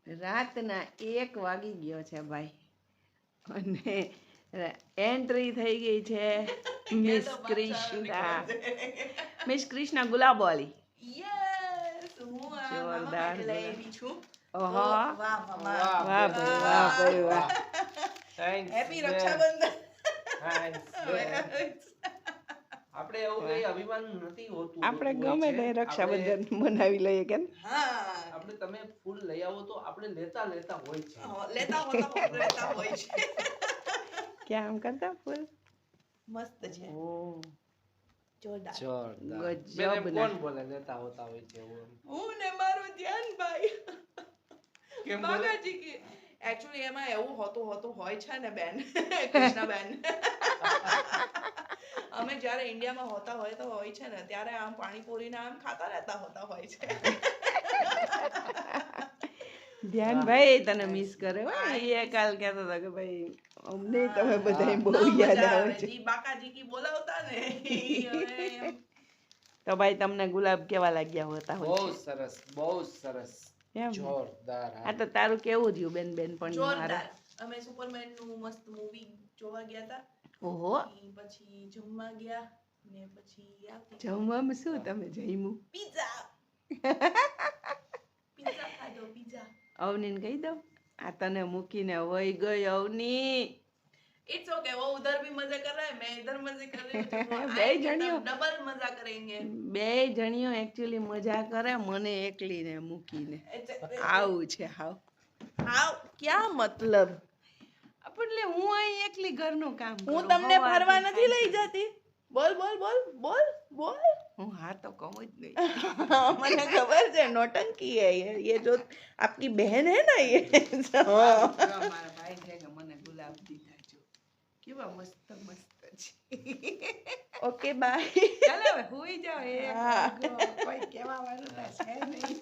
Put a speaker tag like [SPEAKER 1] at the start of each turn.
[SPEAKER 1] રાતના 1 વાગી ગયો છે ભાઈ અને એન્ટ્રી થઈ ગઈ છે મિસ કૃષ્ણા. મિસ કૃષ્ણા ગુલાબવાલી.
[SPEAKER 2] યસ હું આ
[SPEAKER 1] જોરદાર
[SPEAKER 2] મામા માટે લઈ આવી છું.
[SPEAKER 1] ઓહો
[SPEAKER 2] વાહ મામા,
[SPEAKER 1] વાહ ભાઈ વાહ ભાઈ વાહ.
[SPEAKER 2] હેપી રક્ષાબંધન.
[SPEAKER 3] આપણે એવું કઈ અભિમાન નથી હોતું.
[SPEAKER 1] આપણે ગમે તે રક્ષાબંધન મનાવી લઈએ કે
[SPEAKER 2] હા
[SPEAKER 3] આપણે તમે ફૂલ લઈ આવો તો આપણે લેતા હોય છે.
[SPEAKER 2] લેતા હોય છે.
[SPEAKER 1] ક્યાં આમ કરતા ફૂલ
[SPEAKER 2] મસ્ત છે.
[SPEAKER 1] ઓ
[SPEAKER 2] જોરદાર.
[SPEAKER 3] બેન કોણ બોલે લેતા હોતા હોય છે એવું?
[SPEAKER 2] હું ને મારું ધ્યાનભાઈ.
[SPEAKER 3] કેમ બોલે?
[SPEAKER 2] બાગાજી કી એકચ્યુઅલી એમાં એવું હોતું હોય છે ને બેન કૃષ્ણાબેન. અમે જ્યારે ઇન્ડિયામાં હોતા હોય છે ને ત્યારે આમ પાણીપુરીને આમ ખાતા રહેતા હોય છે.
[SPEAKER 1] ધ્યાનભાઈ તને મિસ કરે હો. એ કાલ કહેતો હતો કે ભાઈ અમને તમે બધાય બહુ યાદ આવે છે.
[SPEAKER 2] જી બાકાજી કી બોલાવતા ને
[SPEAKER 1] તો ભાઈ તમને ગુલાબ કેવા લાગ્યા હોતા હોય
[SPEAKER 3] બહુ સરસ બહુ સરસ
[SPEAKER 1] એમ
[SPEAKER 3] જોરદાર.
[SPEAKER 1] આ તો તારું કેવું થયું બેન પણ
[SPEAKER 2] જોરદાર. અમે સુપરમેન નું મસ્ત મૂવી જોવા ગયા હતા.
[SPEAKER 1] ઓહો
[SPEAKER 2] પછી જમવા ગયા ને પછી
[SPEAKER 1] જમવામાં શું તમે જમ્યું?
[SPEAKER 2] પિઝા ખાધો પિઝા.
[SPEAKER 1] અવનીને કહી દઉં આ તને મૂકીને વહી ગઈ અવની.
[SPEAKER 2] इट्स ओके वो उधर भी मजे कर रहा है मैं इधर मजे कर रही हूँ.
[SPEAKER 1] બે જણીઓ
[SPEAKER 2] डबल मजा करेंगे.
[SPEAKER 1] બે જણીઓ એકચ્યુઅલી મજા કરે મને એકલીને મૂકીને. આવું છે હાવ.
[SPEAKER 2] क्या मतलब?
[SPEAKER 1] એટલે હું અહીં એકલી ઘરનું કામ કરું.
[SPEAKER 2] હું તમને ફરવા નથી લઈ જતી. બોલ બોલ બોલ બોલ બોલ.
[SPEAKER 1] હું હા તો કહું જ નહીં.
[SPEAKER 2] મને ખબર છે नौटंकी है ये जो आपकी बहन है ना ये.
[SPEAKER 1] મારા ભાઈ છે કે મને ગુલાબ દીધા જો કેવા મસ્ત મસ્ત છે.
[SPEAKER 2] Okay bye.
[SPEAKER 1] ચાલો હવે હુઈ જાઓ. કોઈ કહેવા વાળું તો છે નહીં.